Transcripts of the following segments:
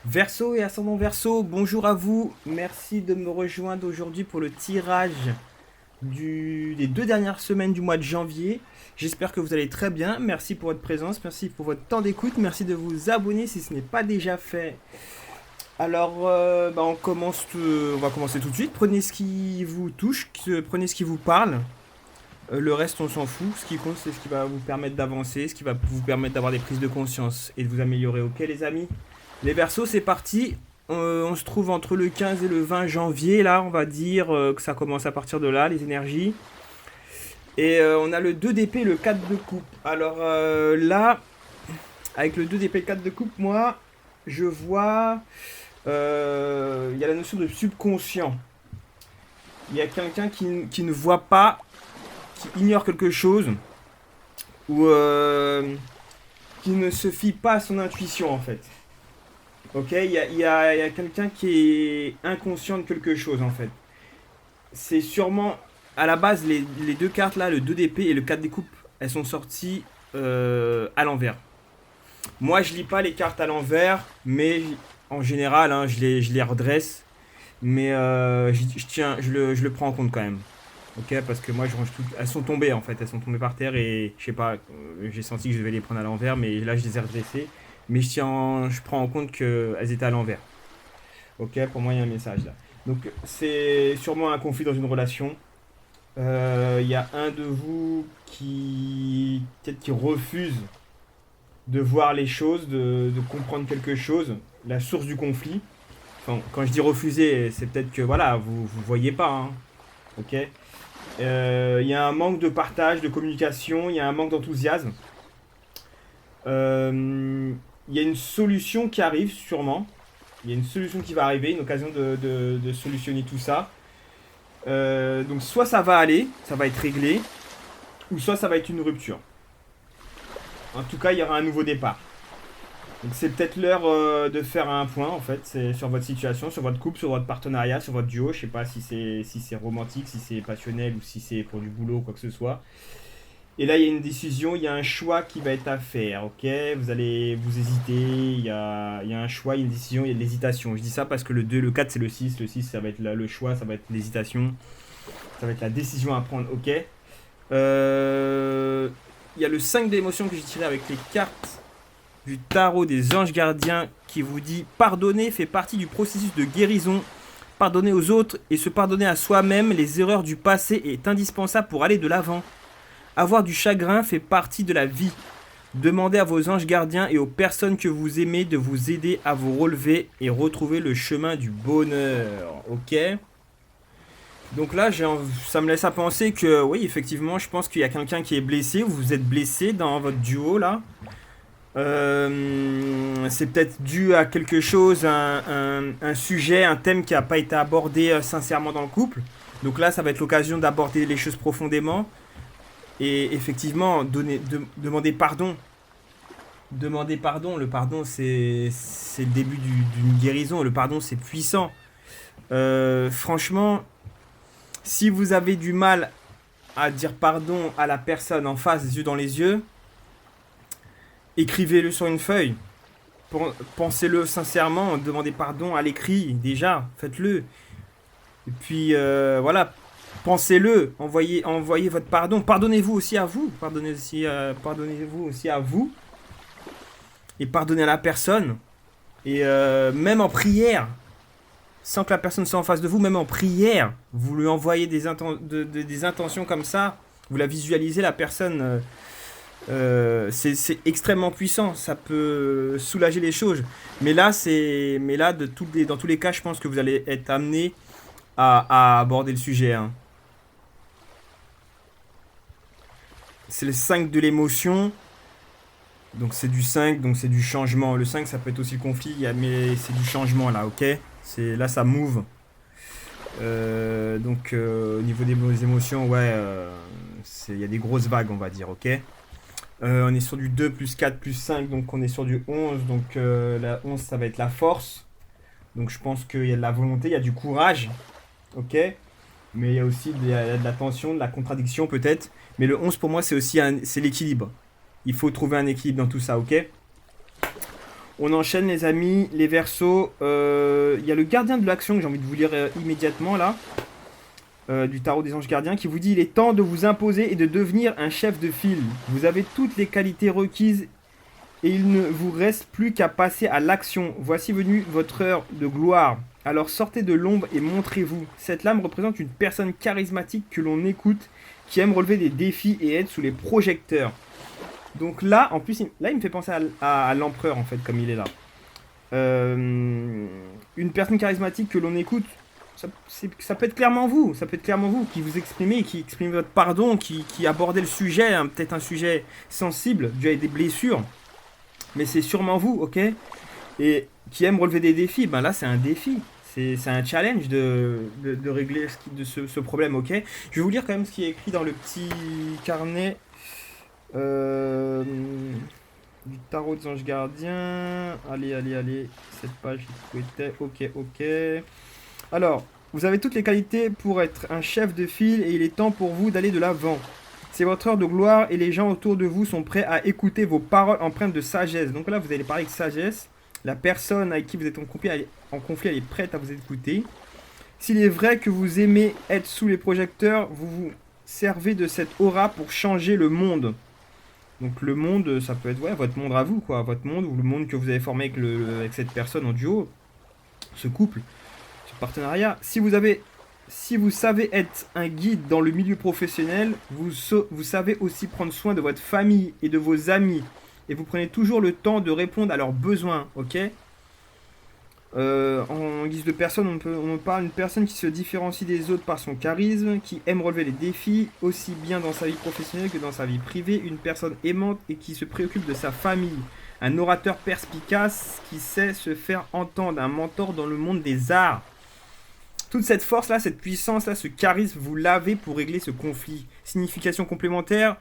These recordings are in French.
Verseau et ascendant Verseau, bonjour à vous. Merci de me rejoindre aujourd'hui pour le tirage des 2 dernières semaines du mois de janvier. J'espère que vous allez très bien. Merci pour votre présence, merci pour votre temps d'écoute, merci de vous abonner si ce n'est pas déjà fait. Alors, on va commencer tout de suite. Prenez ce qui vous touche, prenez ce qui vous parle. Le reste, on s'en fout. Ce qui compte, c'est ce qui va vous permettre d'avancer, ce qui va vous permettre d'avoir des prises de conscience et de vous améliorer. Ok, les amis? Les Verseaux, c'est parti. On se trouve entre le 15 et le 20 janvier. Là, on va dire que ça commence à partir de là, les énergies. Et on a le 2 d'épée et le 4 de coupe. Alors là, avec le 2 d'épée et le 4 de coupe, moi, je vois... Il y a la notion de subconscient. Il y a quelqu'un qui ne voit pas, qui ignore quelque chose, ou qui ne se fie pas à son intuition, en fait. Ok, il y a quelqu'un qui est inconscient de quelque chose en fait. C'est sûrement à la base les deux cartes là, le 2 d'épée et le 4 des coupes, elles sont sorties à l'envers. Moi je lis pas les cartes à l'envers, mais en général hein, je les redresse. Mais je le prends en compte quand même. Ok, parce que moi je range tout. Elles sont tombées en fait, elles sont tombées par terre et je sais pas, j'ai senti que je devais les prendre à l'envers, mais là je les ai redressées. Mais je prends en compte qu'elles étaient à l'envers. Ok, pour moi il y a un message là. Donc c'est sûrement un conflit dans une relation. Il y a un de vous qui peut-être qui refuse de voir les choses, de comprendre quelque chose, la source du conflit. Enfin, quand je dis refuser, c'est peut-être que voilà, vous voyez pas, hein. Ok. Il y a un manque de partage, de communication, il y a un manque d'enthousiasme. Il y a une solution qui arrive sûrement. Il y a une solution qui va arriver, une occasion de solutionner tout ça. Donc soit ça va aller, ça va être réglé, ou soit ça va être une rupture. En tout cas, il y aura un nouveau départ. Donc c'est peut-être l'heure de faire un point en fait, c'est sur votre situation, sur votre couple, sur votre partenariat, sur votre duo. Je sais pas si c'est romantique, si c'est passionnel ou si c'est pour du boulot ou quoi que ce soit. Et là, il y a une décision, il y a un choix qui va être à faire, ok? Vous allez vous hésiter, il y a un choix, il y a une décision, il y a de l'hésitation. Je dis ça parce que le 2, le 4, c'est le 6. Le 6, ça va être le choix, ça va être l'hésitation, ça va être la décision à prendre, ok? Il y a le 5 d'émotion que j'ai tiré avec les cartes du tarot des anges gardiens qui vous dit pardonner fait partie du processus de guérison. Pardonner aux autres et se pardonner à soi-même les erreurs du passé est indispensable pour aller de l'avant. Avoir du chagrin fait partie de la vie. Demandez à vos anges gardiens et aux personnes que vous aimez de vous aider à vous relever et retrouver le chemin du bonheur. Ok? Donc là, ça me laisse à penser que oui, effectivement, je pense qu'il y a quelqu'un qui est blessé. Vous êtes blessé dans votre duo là. C'est peut-être dû à quelque chose, un sujet, un thème qui n'a pas été abordé sincèrement dans le couple. Donc là, ça va être l'occasion d'aborder les choses profondément. Et effectivement, demander pardon. Demander pardon. Le pardon, c'est le début d'une guérison. Le pardon, c'est puissant. Franchement, si vous avez du mal à dire pardon à la personne en face, les yeux dans les yeux, écrivez-le sur une feuille. Pensez-le sincèrement, demandez pardon à l'écrit déjà, faites-le. Et puis voilà, pensez-le, envoyez votre pardon. Pardonnez-vous aussi à vous, pardonnez-vous aussi à vous, et pardonnez à la personne. Et même en prière, sans que la personne soit en face de vous, même en prière, vous lui envoyez des intentions comme ça, vous la visualisez, la personne. C'est extrêmement puissant, ça peut soulager les choses. Mais là, dans tous les cas, je pense que vous allez être amené à aborder le sujet, hein. C'est le 5 de l'émotion, donc c'est du 5, donc c'est du changement. Le 5, ça peut être aussi le conflit, mais c'est du changement là, ok? Là, ça move. Au niveau des émotions, ouais, il y a des grosses vagues, on va dire, ok? On est sur du 2 plus 4 plus 5, donc on est sur du 11. Donc la 11, ça va être la force. Donc je pense qu'il y a de la volonté, il y a du courage. Ok. Mais il y a aussi de la tension, de la contradiction peut-être. Mais le 11 pour moi, c'est l'équilibre. Il faut trouver un équilibre dans tout ça, ok. On enchaîne les amis, les Verseaux. Il y a le gardien de l'action que j'ai envie de vous lire immédiatement là. Du tarot des anges gardiens qui vous dit: il est temps de vous imposer et de devenir un chef de file. Vous avez toutes les qualités requises et il ne vous reste plus qu'à passer à l'action. Voici venue votre heure de gloire. Alors sortez de l'ombre et montrez-vous. Cette lame représente une personne charismatique que l'on écoute, qui aime relever des défis et être sous les projecteurs. Donc là, en plus, là il me fait penser à l'empereur en fait, comme il est là. Une personne charismatique que l'on écoute, ça peut être clairement vous, qui vous exprimez, qui exprime votre pardon, qui abordez le sujet, hein, peut-être un sujet sensible, dû à des blessures, mais c'est sûrement vous, ok? Et qui aime relever des défis, ben là c'est un défi, c'est un challenge de régler ce problème, ok? Je vais vous lire quand même ce qui est écrit dans le petit carnet du tarot des anges gardiens. Allez, cette page où était, ok. Alors, vous avez toutes les qualités pour être un chef de file et il est temps pour vous d'aller de l'avant. C'est votre heure de gloire et les gens autour de vous sont prêts à écouter vos paroles empreintes de sagesse. Donc là, vous allez parler avec sagesse. La personne avec qui vous êtes en conflit, elle est prête à vous écouter. S'il est vrai que vous aimez être sous les projecteurs, vous vous servez de cette aura pour changer le monde. Donc le monde, ça peut être votre monde à vous, quoi. Votre monde ou le monde que vous avez formé avec cette personne en duo, ce couple. Partenariat. Si vous savez être un guide dans le milieu professionnel, vous savez aussi prendre soin de votre famille et de vos amis. Et vous prenez toujours le temps de répondre à leurs besoins, ok? En guise de personne, on parle d'une personne qui se différencie des autres par son charisme, qui aime relever les défis, aussi bien dans sa vie professionnelle que dans sa vie privée. Une personne aimante et qui se préoccupe de sa famille. Un orateur perspicace qui sait se faire entendre. Un mentor dans le monde des arts. Toute cette force-là, cette puissance-là, ce charisme, vous l'avez pour régler ce conflit. Signification complémentaire,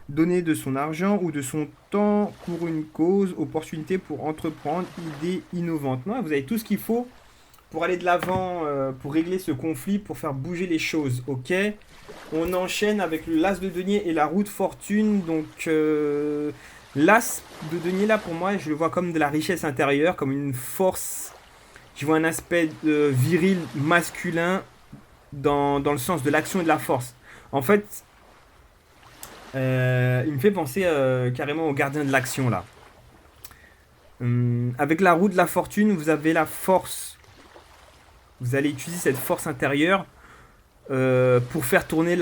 donner de son argent ou de son temps pour une cause, opportunité pour entreprendre, idée innovante. Non, vous avez tout ce qu'il faut pour aller de l'avant, pour régler ce conflit, pour faire bouger les choses, ok? On enchaîne avec l'as de denier et la roue de fortune. Donc, l'as de denier, là, pour moi, je le vois comme de la richesse intérieure, comme une force. Je vois un aspect viril, masculin, dans le sens de l'action et de la force. En fait, il me fait penser carrément au gardien de l'action, là. Avec la roue de la fortune, vous avez la force. Vous allez utiliser cette force intérieure pour faire tourner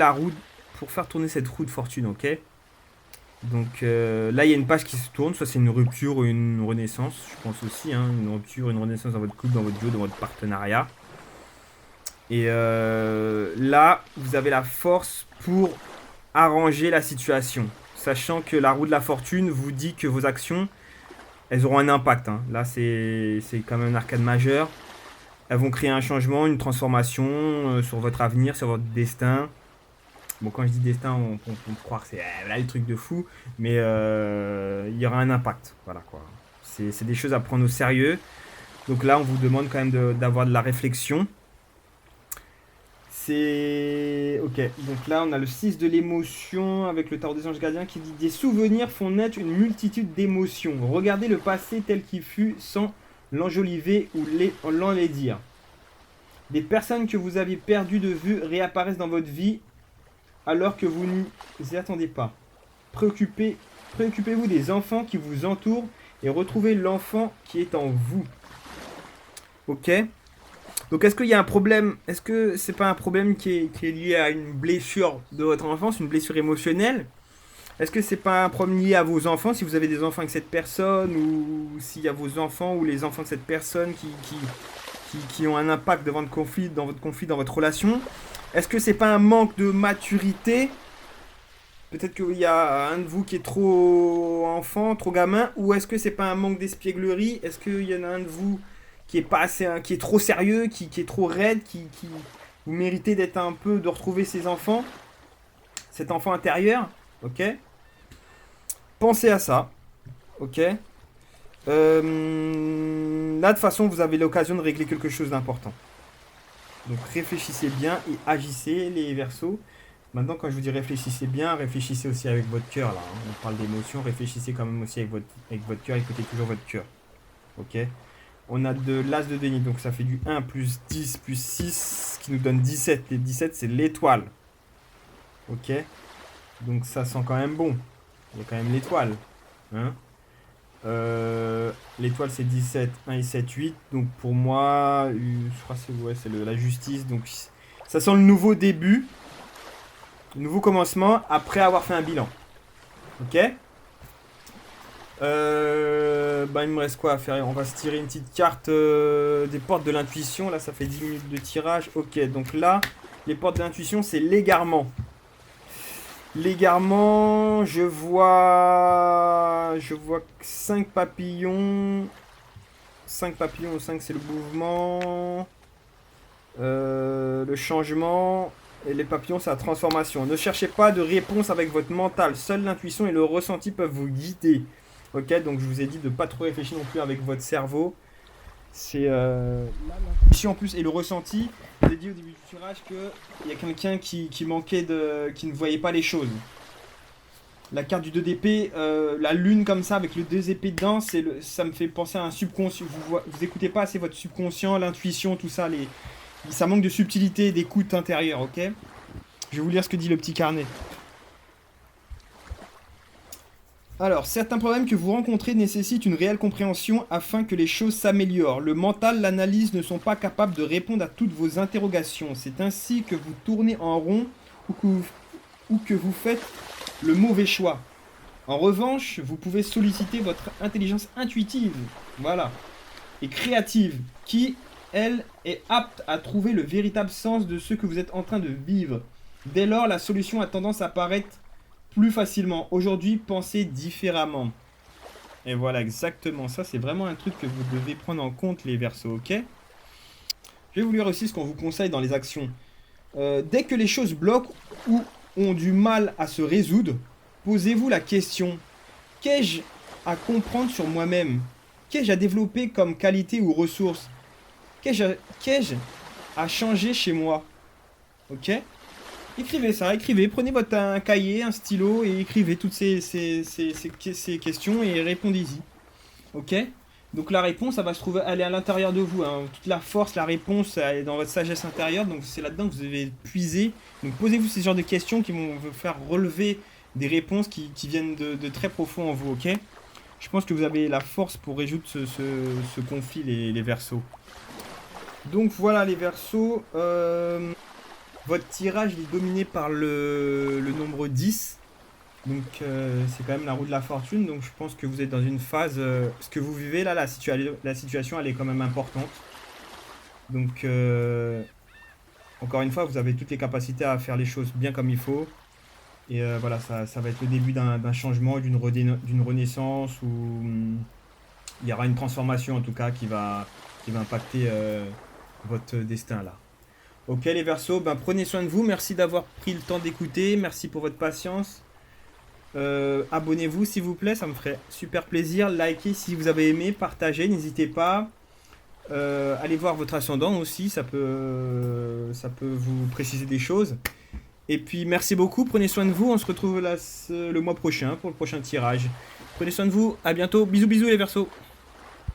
cette roue de fortune, ok? Donc là, il y a une page qui se tourne, soit c'est une rupture ou une renaissance, je pense aussi, hein, une rupture, une renaissance dans votre couple, dans votre duo, dans votre partenariat. Et là, vous avez la force pour arranger la situation, sachant que la roue de la fortune vous dit que vos actions, elles auront un impact, hein. Là, c'est quand même un arcane majeur. Elles vont créer un changement, une transformation sur votre avenir, sur votre destin. Bon, quand je dis destin, on peut croire que c'est là le truc de fou, mais il y aura un impact. Voilà quoi. C'est des choses à prendre au sérieux. Donc là, on vous demande quand même d'avoir de la réflexion. C'est... Ok, donc là, on a le 6 de l'émotion avec le tarot des anges gardiens qui dit: des souvenirs font naître une multitude d'émotions. Regardez le passé tel qu'il fut sans l'enjoliver ou l'enlaidir. Des personnes que vous aviez perdues de vue réapparaissent dans votre vie alors que vous n'y attendez pas. Préoccupez-vous des enfants qui vous entourent et retrouvez l'enfant qui est en vous. Ok? Donc est-ce qu'il y a un problème? Est-ce que c'est pas un problème qui est lié à une blessure de votre enfance, une blessure émotionnelle? Est-ce que c'est pas un problème lié à vos enfants, si vous avez des enfants avec cette personne, ou s'il y a vos enfants ou les enfants de cette personne qui ont un impact dans votre conflit, dans votre relation? Est-ce que c'est pas un manque de maturité? Peut-être qu'il y a un de vous qui est trop enfant, trop gamin, ou est-ce que c'est pas un manque d'espièglerie? Est-ce qu'il y en a un de vous qui est pas assez, qui est trop sérieux, qui est trop raide, vous méritez d'être un peu, de retrouver ses enfants, cet enfant intérieur, ok? Pensez à ça, ok? Là, de toute façon, vous avez l'occasion de régler quelque chose d'important. Donc réfléchissez bien et agissez, les Verseaux. Maintenant, quand je vous dis réfléchissez bien, réfléchissez aussi avec votre cœur, là, hein. On parle d'émotion, réfléchissez quand même aussi avec votre cœur, écoutez toujours votre cœur. Ok. On a de l'as de déni, donc ça fait du 1 plus 10 plus 6, qui nous donne 17. Les 17, c'est l'étoile. Ok. Donc ça sent quand même bon. Il y a quand même l'étoile. Hein. L'étoile, c'est 17, 1 et 7, 8. Donc pour moi, je crois que c'est la justice. Donc ça sent le nouveau début. Le nouveau commencement après avoir fait un bilan. Ok. Il me reste quoi à faire? On va se tirer une petite carte des portes de l'intuition. Là, ça fait 10 minutes de tirage. Ok, donc là, les portes de l'intuition, c'est l'égarement. L'égarement, je vois 5 papillons. 5 papillons, 5 c'est le mouvement. Le changement. Et les papillons, c'est la transformation. Ne cherchez pas de réponse avec votre mental. Seule l'intuition et le ressenti peuvent vous guider. Ok, donc je vous ai dit de pas trop réfléchir non plus avec votre cerveau. C'est l'intuition en plus et le ressenti. Je vous ai dit au début du tirage qu'il y a quelqu'un qui ne voyait pas les choses. La carte du 2 d'épée, la lune comme ça avec le 2 épées dedans, ça me fait penser à un subconscient. Vous écoutez pas assez votre subconscient, l'intuition, tout ça. Ça manque de subtilité, d'écoute intérieure, ok? Je vais vous lire ce que dit le petit carnet. Alors, certains problèmes que vous rencontrez nécessitent une réelle compréhension afin que les choses s'améliorent. Le mental, l'analyse ne sont pas capables de répondre à toutes vos interrogations. C'est ainsi que vous tournez en rond ou que vous faites le mauvais choix. En revanche, vous pouvez solliciter votre intelligence intuitive, voilà, et créative, qui, elle, est apte à trouver le véritable sens de ce que vous êtes en train de vivre. Dès lors, la solution a tendance à apparaître plus facilement. Aujourd'hui, pensez différemment. Et voilà, exactement. Ça, c'est vraiment un truc que vous devez prendre en compte, les Verseaux, ok? Je vais vous lire aussi ce qu'on vous conseille dans les actions. Dès que les choses bloquent ou ont du mal à se résoudre, posez-vous la question: qu'ai-je à comprendre sur moi-même? Qu'ai-je à développer comme qualité ou ressource? Qu'ai-je à changer chez moi? Ok? Écrivez ça, écrivez, prenez un cahier, un stylo et écrivez toutes ces questions et répondez-y. Ok? Donc la réponse, elle est à l'intérieur de vous. Hein. Toute la force, la réponse, elle est dans votre sagesse intérieure. Donc c'est là-dedans que vous devez puiser. Donc posez-vous ces genres de questions qui vont vous faire relever des réponses qui viennent de très profond en vous. Ok? Je pense que vous avez la force pour résoudre ce conflit, les Verseaux. Donc voilà les Verseaux. Votre tirage il est dominé par le nombre 10. Donc c'est quand même la roue de la fortune. Donc je pense que vous êtes dans une phase... ce que vous vivez là, la situation elle est quand même importante. Donc encore une fois, vous avez toutes les capacités à faire les choses bien comme il faut. Et voilà, ça va être le début d'un changement, d'une renaissance où il y aura une transformation en tout cas qui va impacter votre destin là. Ok les Verseaux, prenez soin de vous, merci d'avoir pris le temps d'écouter, merci pour votre patience. Abonnez-vous s'il vous plaît, ça me ferait super plaisir. Likez si vous avez aimé, partagez, n'hésitez pas. Allez voir votre ascendant aussi, ça peut vous préciser des choses. Et puis merci beaucoup, prenez soin de vous, on se retrouve le mois prochain pour le prochain tirage. Prenez soin de vous, à bientôt, bisous bisous les Verseaux.